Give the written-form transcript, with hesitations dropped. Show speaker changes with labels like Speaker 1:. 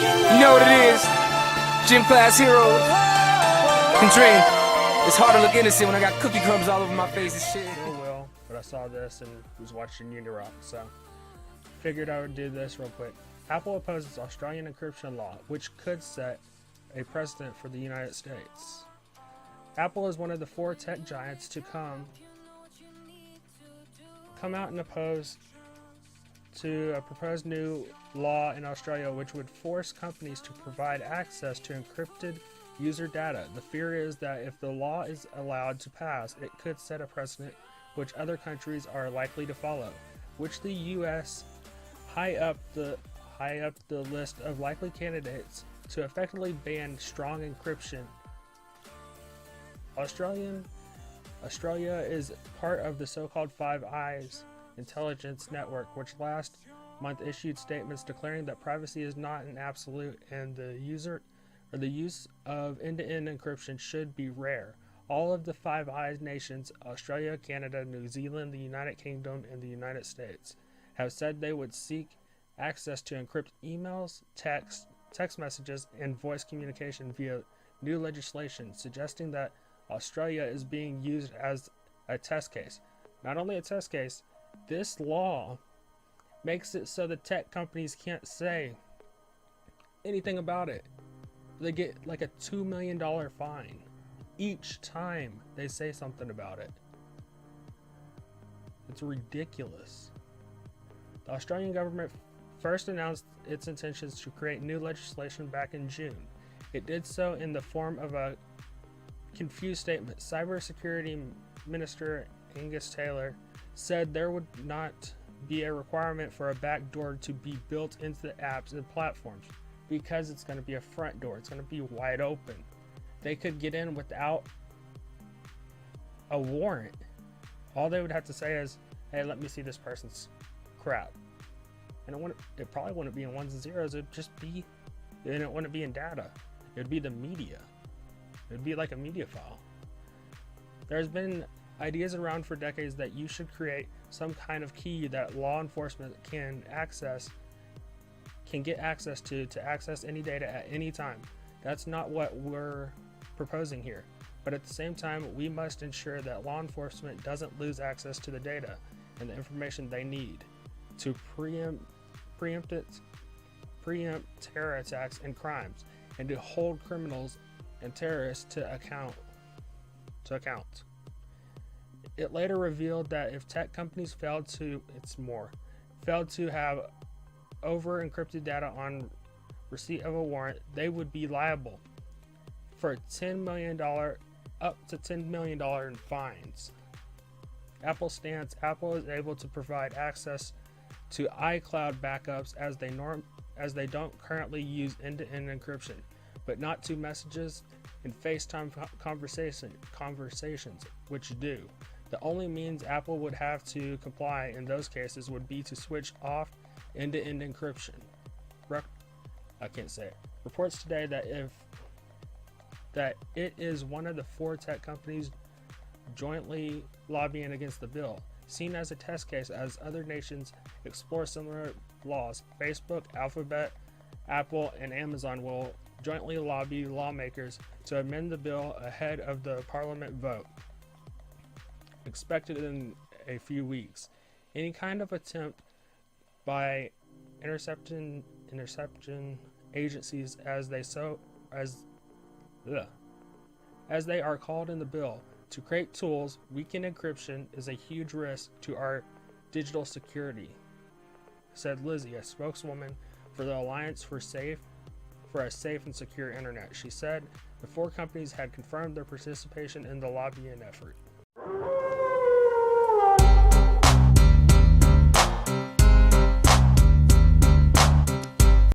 Speaker 1: You know what it is. Gym class heroes. And dream. It's hard to look innocent when I got cookie crumbs all over my face and shit.
Speaker 2: No will, but I saw this and was watching Unirock, so figured I would do this real quick. Apple opposes Australian encryption law, which could set a precedent for the United States. Apple is one of the 4 tech giants to come out and oppose to a proposed new law in Australia which would force companies to provide access to encrypted user data. The fear is that if the law is allowed to pass, it could set a precedent which other countries are likely to follow, which the US high up the list of likely candidates to effectively ban strong encryption. Australia is part of the so-called Five Eyes intelligence network, which last month issued statements declaring that privacy is not an absolute and the use of end-to-end encryption should be rare. All of the Five Eyes nations, Australia, Canada, New Zealand, the United Kingdom, and the United States, have said they would seek access to encrypt emails, text messages, and voice communication via new legislation, suggesting that Australia is being used as a test case. Not only a test case, this law makes it so the tech companies can't say anything about it. They get like a $2 million fine each time they say something about it. It's ridiculous. The Australian government first announced its intentions to create new legislation back in June. It did so in the form of a confused statement. Cybersecurity Minister Angus Taylor said there would not be a requirement for a back door to be built into the apps and platforms because it's going to be a front door. It's going to be wide open. They could get in without a warrant. All they would have to say is, hey, let me see this person's crap. And it probably wouldn't be in ones and zeros. It'd just be, and it wouldn't be in data. It'd be the media. It'd be like a media file. There's been ideas around for decades that you should create some kind of key that law enforcement can get access to access any data at any time. That's not what we're proposing here. But at the same time, we must ensure that law enforcement doesn't lose access to the data and the information they need to preempt terror attacks and crimes, and to hold criminals and terrorists to account. It later revealed that if tech companies failed to have over encrypted data on receipt of a warrant, they would be liable for up to $10 million in fines. Apple is able to provide access to iCloud backups as they don't currently use end-to-end encryption, but not to messages and FaceTime conversations, which do. The only means Apple would have to comply in those cases would be to switch off end-to-end encryption. I can't say it. Reports today that it is one of the 4 tech companies jointly lobbying against the bill, seen as a test case as other nations explore similar laws. Facebook, Alphabet, Apple, and Amazon will jointly lobby lawmakers to amend the bill ahead of the Parliament vote, expected in a few weeks. Any kind of attempt by interception agencies, as they are called in the bill, to create tools weaken encryption is a huge risk to our digital security, said Lizzie, a spokeswoman for the Alliance for a Safe and Secure Internet. She said the 4 companies had confirmed their participation in the lobbying effort.